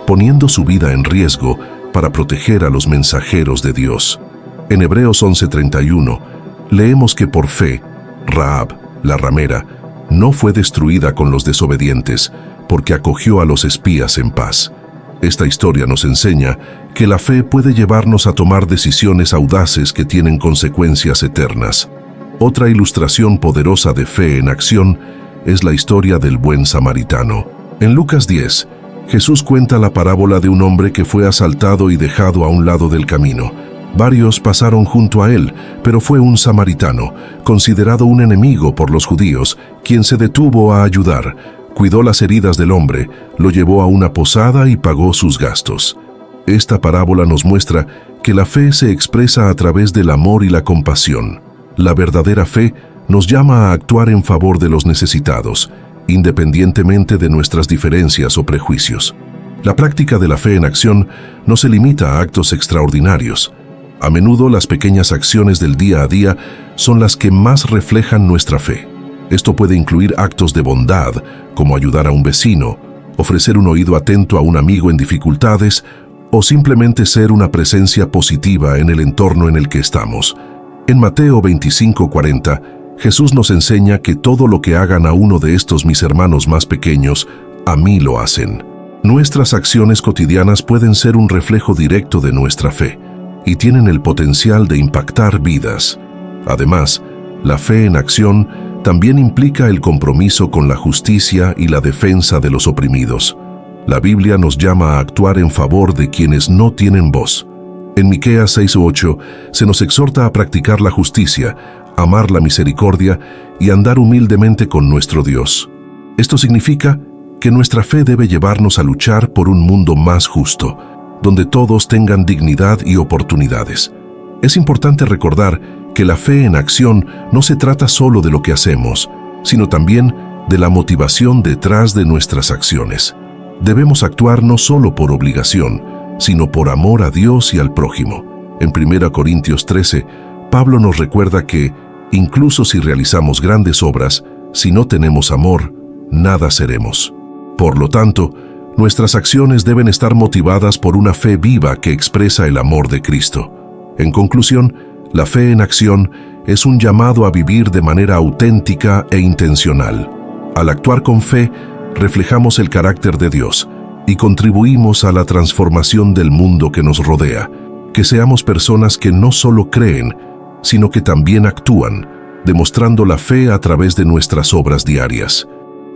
poniendo su vida en riesgo para proteger a los mensajeros de Dios. En Hebreos 11:31 leemos que por fe, Rahab, la ramera, no fue destruida con los desobedientes, porque acogió a los espías en paz. Esta historia nos enseña que la fe puede llevarnos a tomar decisiones audaces que tienen consecuencias eternas. Otra ilustración poderosa de fe en acción es la historia del buen samaritano. En Lucas 10, Jesús cuenta la parábola de un hombre que fue asaltado y dejado a un lado del camino. Varios pasaron junto a él, pero fue un samaritano, considerado un enemigo por los judíos, quien se detuvo a ayudar, cuidó las heridas del hombre, lo llevó a una posada y pagó sus gastos. Esta parábola nos muestra que la fe se expresa a través del amor y la compasión. La verdadera fe nos llama a actuar en favor de los necesitados, independientemente de nuestras diferencias o prejuicios. La práctica de la fe en acción no se limita a actos extraordinarios. A menudo las pequeñas acciones del día a día son las que más reflejan nuestra fe. Esto puede incluir actos de bondad, como ayudar a un vecino, ofrecer un oído atento a un amigo en dificultades, o simplemente ser una presencia positiva en el entorno en el que estamos. En Mateo 25:40, Jesús nos enseña que todo lo que hagan a uno de estos mis hermanos más pequeños, a mí lo hacen. Nuestras acciones cotidianas pueden ser un reflejo directo de nuestra fe y tienen el potencial de impactar vidas. Además, la fe en acción también implica el compromiso con la justicia y la defensa de los oprimidos. La Biblia nos llama a actuar en favor de quienes no tienen voz. En Miqueas 6:8 se nos exhorta a practicar la justicia, amar la misericordia y andar humildemente con nuestro Dios. Esto significa que nuestra fe debe llevarnos a luchar por un mundo más justo, donde todos tengan dignidad y oportunidades. Es importante recordar que la fe en acción no se trata solo de lo que hacemos, sino también de la motivación detrás de nuestras acciones. Debemos actuar no solo por obligación, sino por amor a Dios y al prójimo. En 1 Corintios 13, Pablo nos recuerda que, incluso si realizamos grandes obras, si no tenemos amor, nada seremos. Por lo tanto, nuestras acciones deben estar motivadas por una fe viva que expresa el amor de Cristo. En conclusión, la fe en acción es un llamado a vivir de manera auténtica e intencional. Al actuar con fe, reflejamos el carácter de Dios y contribuimos a la transformación del mundo que nos rodea. Que seamos personas que no solo creen, sino que también actúan, demostrando la fe a través de nuestras obras diarias.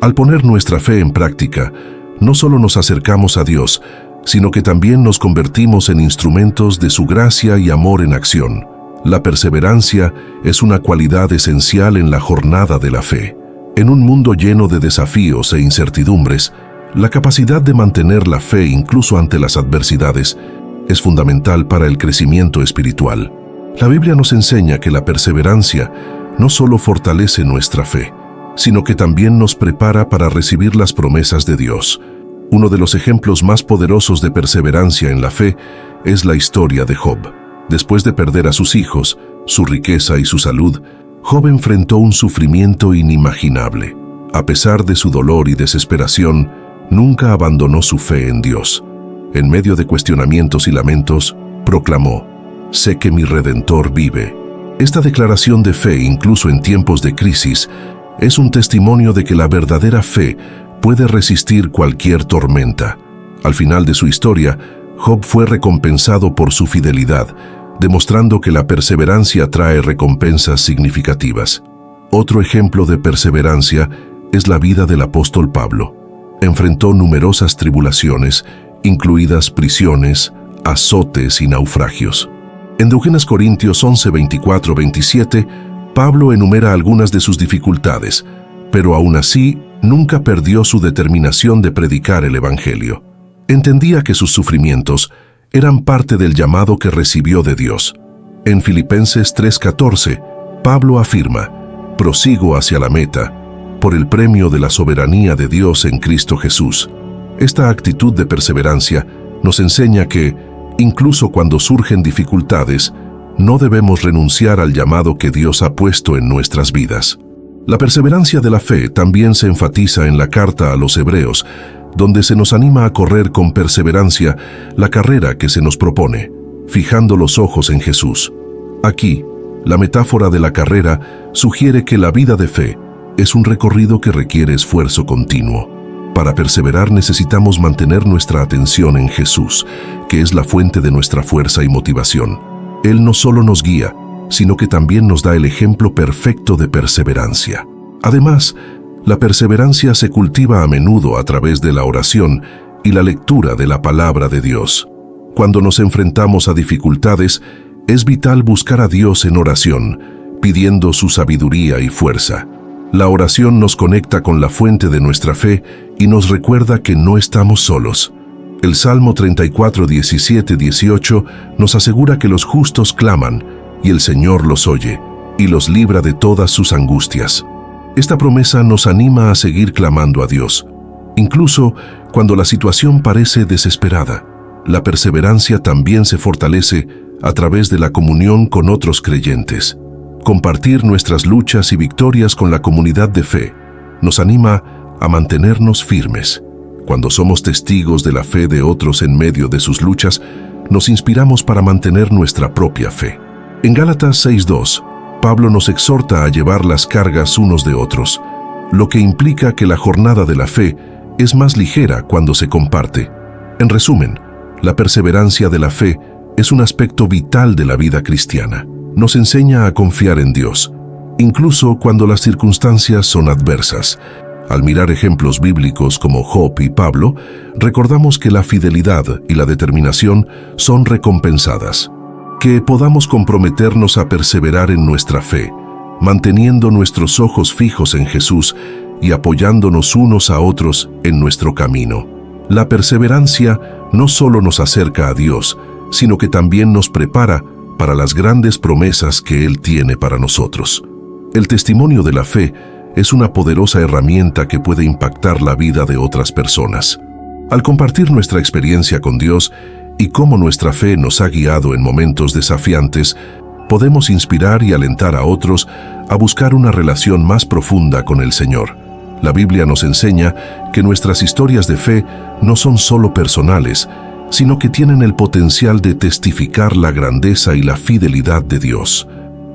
Al poner nuestra fe en práctica, no solo nos acercamos a Dios, sino que también nos convertimos en instrumentos de su gracia y amor en acción. La perseverancia es una cualidad esencial en la jornada de la fe. En un mundo lleno de desafíos e incertidumbres, la capacidad de mantener la fe incluso ante las adversidades es fundamental para el crecimiento espiritual. La Biblia nos enseña que la perseverancia no solo fortalece nuestra fe, sino que también nos prepara para recibir las promesas de Dios. Uno de los ejemplos más poderosos de perseverancia en la fe es la historia de Job. Después de perder a sus hijos, su riqueza y su salud, Job enfrentó un sufrimiento inimaginable. A pesar de su dolor y desesperación, nunca abandonó su fe en Dios. En medio de cuestionamientos y lamentos, proclamó: «Sé que mi Redentor vive». Esta declaración de fe, incluso en tiempos de crisis, es un testimonio de que la verdadera fe puede resistir cualquier tormenta. Al final de su historia, Job fue recompensado por su fidelidad, demostrando que la perseverancia trae recompensas significativas. Otro ejemplo de perseverancia es la vida del apóstol Pablo. Enfrentó numerosas tribulaciones, incluidas prisiones, azotes y naufragios. En 2 Corintios 11, 24, 27, Pablo enumera algunas de sus dificultades, pero aún así nunca perdió su determinación de predicar el Evangelio. Entendía que sus sufrimientos eran parte del llamado que recibió de Dios. En Filipenses 3:14, Pablo afirma: «Prosigo hacia la meta, por el premio de la soberanía de Dios en Cristo Jesús». Esta actitud de perseverancia nos enseña que, incluso cuando surgen dificultades, no debemos renunciar al llamado que Dios ha puesto en nuestras vidas. La perseverancia de la fe también se enfatiza en la carta a los Hebreos, donde se nos anima a correr con perseverancia la carrera que se nos propone, fijando los ojos en Jesús. Aquí, la metáfora de la carrera sugiere que la vida de fe es un recorrido que requiere esfuerzo continuo. Para perseverar necesitamos mantener nuestra atención en Jesús, que es la fuente de nuestra fuerza y motivación. Él no solo nos guía, sino que también nos da el ejemplo perfecto de perseverancia. Además, la perseverancia se cultiva a menudo a través de la oración y la lectura de la palabra de Dios. Cuando nos enfrentamos a dificultades, es vital buscar a Dios en oración, pidiendo su sabiduría y fuerza. La oración nos conecta con la fuente de nuestra fe y nos recuerda que no estamos solos. El Salmo 34, 17, 18 nos asegura que los justos claman y el Señor los oye y los libra de todas sus angustias. Esta promesa nos anima a seguir clamando a Dios, incluso cuando la situación parece desesperada. La perseverancia también se fortalece a través de la comunión con otros creyentes. Compartir nuestras luchas y victorias con la comunidad de fe nos anima a mantenernos firmes. Cuando somos testigos de la fe de otros en medio de sus luchas, nos inspiramos para mantener nuestra propia fe. En Gálatas 6:2, Pablo nos exhorta a llevar las cargas unos de otros, lo que implica que la jornada de la fe es más ligera cuando se comparte. En resumen, la perseverancia de la fe es un aspecto vital de la vida cristiana. Nos enseña a confiar en Dios, incluso cuando las circunstancias son adversas. Al mirar ejemplos bíblicos como Job y Pablo, recordamos que la fidelidad y la determinación son recompensadas. Que podamos comprometernos a perseverar en nuestra fe, manteniendo nuestros ojos fijos en Jesús y apoyándonos unos a otros en nuestro camino. La perseverancia no solo nos acerca a Dios, sino que también nos prepara para las grandes promesas que Él tiene para nosotros. El testimonio de la fe es una poderosa herramienta que puede impactar la vida de otras personas. Al compartir nuestra experiencia con Dios y cómo nuestra fe nos ha guiado en momentos desafiantes, podemos inspirar y alentar a otros a buscar una relación más profunda con el Señor. La Biblia nos enseña que nuestras historias de fe no son solo personales, sino que tienen el potencial de testificar la grandeza y la fidelidad de Dios.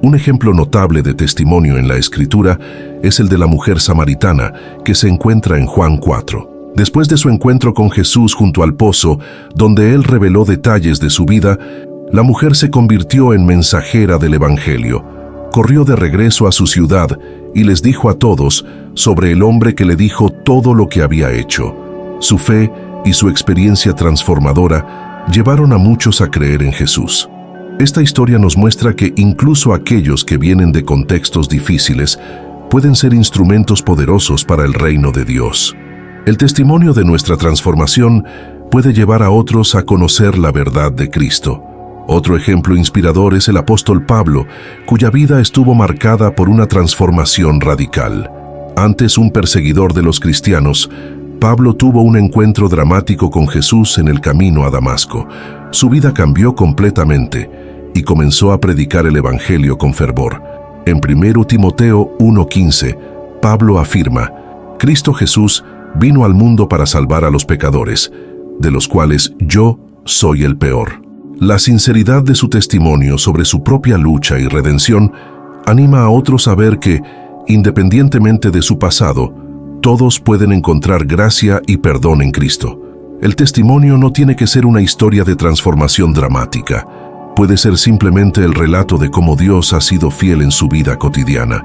Un ejemplo notable de testimonio en la Escritura es el de la mujer samaritana que se encuentra en Juan 4. Después de su encuentro con Jesús junto al pozo, donde Él reveló detalles de su vida, la mujer se convirtió en mensajera del Evangelio. Corrió de regreso a su ciudad y les dijo a todos sobre el hombre que le dijo todo lo que había hecho. Su fe y su experiencia transformadora llevaron a muchos a creer en Jesús. Esta historia nos muestra que incluso aquellos que vienen de contextos difíciles pueden ser instrumentos poderosos para el reino de Dios. El testimonio de nuestra transformación puede llevar a otros a conocer la verdad de Cristo. Otro ejemplo inspirador es el apóstol Pablo, cuya vida estuvo marcada por una transformación radical. Antes un perseguidor de los cristianos, Pablo tuvo un encuentro dramático con Jesús en el camino a Damasco. Su vida cambió completamente y comenzó a predicar el Evangelio con fervor. En 1 Timoteo 1:15, Pablo afirma: Cristo Jesús vino al mundo para salvar a los pecadores, de los cuales yo soy el peor. La sinceridad de su testimonio sobre su propia lucha y redención anima a otros a ver que, independientemente de su pasado, todos pueden encontrar gracia y perdón en Cristo. El testimonio no tiene que ser una historia de transformación dramática. Puede ser simplemente el relato de cómo Dios ha sido fiel en su vida cotidiana.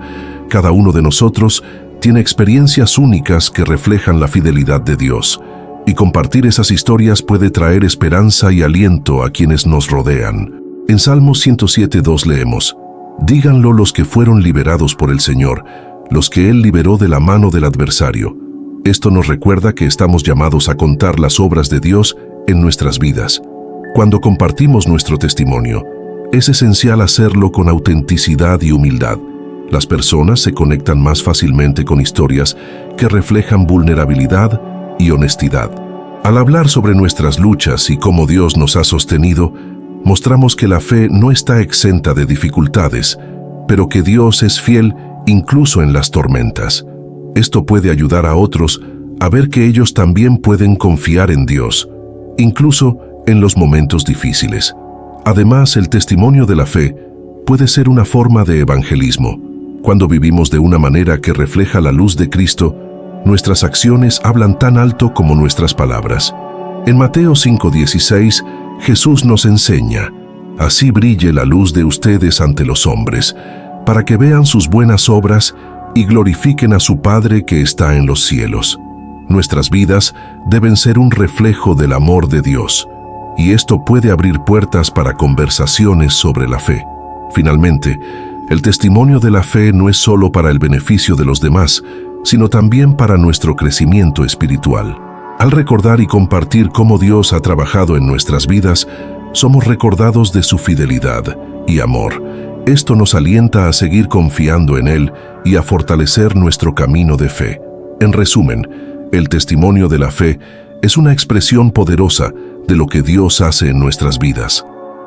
Cada uno de nosotros tiene experiencias únicas que reflejan la fidelidad de Dios, y compartir esas historias puede traer esperanza y aliento a quienes nos rodean. En Salmos 107:2 leemos: «Díganlo los que fueron liberados por el Señor, los que Él liberó de la mano del adversario». Esto nos recuerda que estamos llamados a contar las obras de Dios en nuestras vidas. Cuando compartimos nuestro testimonio, es esencial hacerlo con autenticidad y humildad. Las personas se conectan más fácilmente con historias que reflejan vulnerabilidad y honestidad. Al hablar sobre nuestras luchas y cómo Dios nos ha sostenido, mostramos que la fe no está exenta de dificultades, pero que Dios es fiel incluso en las tormentas. Esto puede ayudar a otros a ver que ellos también pueden confiar en Dios, incluso en los momentos difíciles. Además, el testimonio de la fe puede ser una forma de evangelismo. Cuando vivimos de una manera que refleja la luz de Cristo, nuestras acciones hablan tan alto como nuestras palabras. En Mateo 5:16, Jesús nos enseña: «Así brille la luz de ustedes ante los hombres, para que vean sus buenas obras y glorifiquen a su Padre que está en los cielos». Nuestras vidas deben ser un reflejo del amor de Dios, y esto puede abrir puertas para conversaciones sobre la fe. Finalmente, el testimonio de la fe no es solo para el beneficio de los demás, sino también para nuestro crecimiento espiritual. Al recordar y compartir cómo Dios ha trabajado en nuestras vidas, somos recordados de su fidelidad y amor. Esto nos alienta a seguir confiando en Él y a fortalecer nuestro camino de fe. En resumen, el testimonio de la fe es una expresión poderosa de lo que Dios hace en nuestras vidas.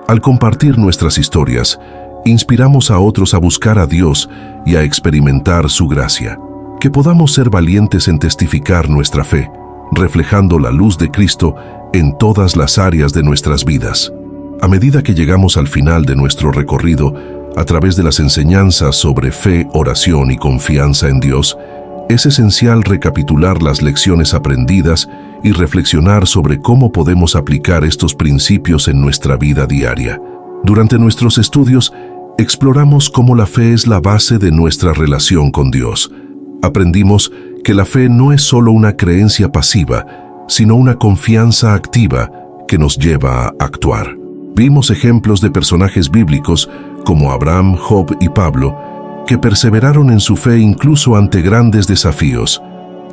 Al compartir nuestras historias, inspiramos a otros a buscar a Dios y a experimentar su gracia. Que podamos ser valientes en testificar nuestra fe, reflejando la luz de Cristo en todas las áreas de nuestras vidas. A medida que llegamos al final de nuestro recorrido, a través de las enseñanzas sobre fe, oración y confianza en Dios, es esencial recapitular las lecciones aprendidas y reflexionar sobre cómo podemos aplicar estos principios en nuestra vida diaria. Durante nuestros estudios, exploramos cómo la fe es la base de nuestra relación con Dios. Aprendimos que la fe no es solo una creencia pasiva, sino una confianza activa que nos lleva a actuar. Vimos ejemplos de personajes bíblicos como Abraham, Job y Pablo, que perseveraron en su fe incluso ante grandes desafíos.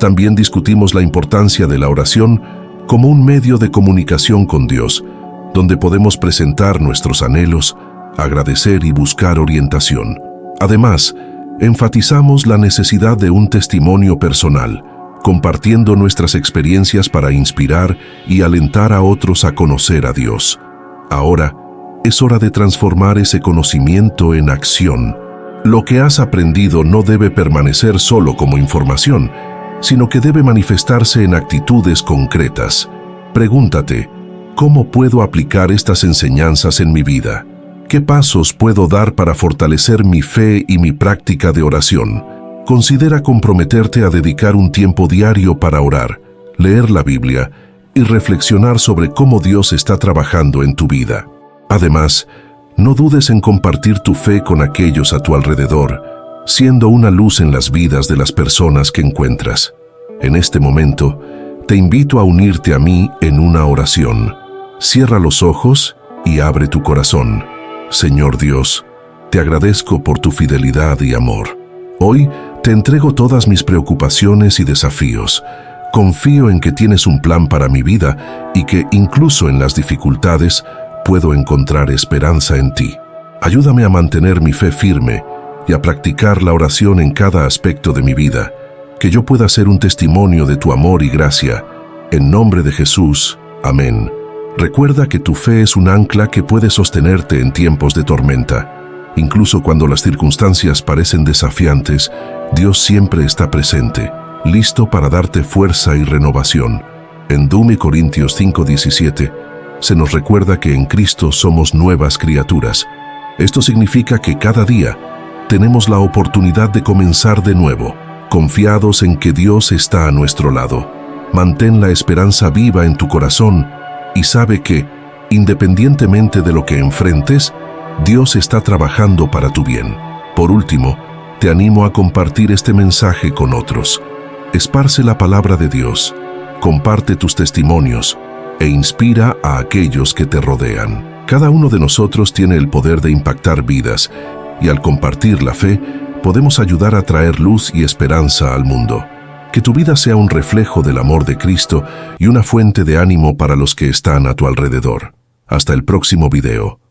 También discutimos la importancia de la oración como un medio de comunicación con Dios, donde podemos presentar nuestros anhelos, agradecer y buscar orientación. Además, enfatizamos la necesidad de un testimonio personal, compartiendo nuestras experiencias para inspirar y alentar a otros a conocer a Dios. Ahora, es hora de transformar ese conocimiento en acción. Lo que has aprendido no debe permanecer solo como información, sino que debe manifestarse en actitudes concretas. Pregúntate: ¿cómo puedo aplicar estas enseñanzas en mi vida? ¿Qué pasos puedo dar para fortalecer mi fe y mi práctica de oración? Considera comprometerte a dedicar un tiempo diario para orar, leer la Biblia y reflexionar sobre cómo Dios está trabajando en tu vida. Además, no dudes en compartir tu fe con aquellos a tu alrededor, siendo una luz en las vidas de las personas que encuentras. En este momento, te invito a unirte a mí en una oración. Cierra los ojos y abre tu corazón. Señor Dios, te agradezco por tu fidelidad y amor. Hoy te entrego todas mis preocupaciones y desafíos. Confío en que tienes un plan para mi vida y que incluso en las dificultades puedo encontrar esperanza en ti. Ayúdame a mantener mi fe firme y a practicar la oración en cada aspecto de mi vida, que yo pueda ser un testimonio de tu amor y gracia. En nombre de Jesús, amén. Recuerda que tu fe es un ancla que puede sostenerte en tiempos de tormenta. Incluso cuando las circunstancias parecen desafiantes, Dios siempre está presente, listo para darte fuerza y renovación. En 2 Corintios 5:17, se nos recuerda que en Cristo somos nuevas criaturas. Esto significa que cada día tenemos la oportunidad de comenzar de nuevo, confiados en que Dios está a nuestro lado. Mantén la esperanza viva en tu corazón y sabe que, independientemente de lo que enfrentes, Dios está trabajando para tu bien. Por último, te animo a compartir este mensaje con otros. Esparce la palabra de Dios, comparte tus testimonios e inspira a aquellos que te rodean. Cada uno de nosotros tiene el poder de impactar vidas y al compartir la fe, podemos ayudar a traer luz y esperanza al mundo. Que tu vida sea un reflejo del amor de Cristo y una fuente de ánimo para los que están a tu alrededor. Hasta el próximo video.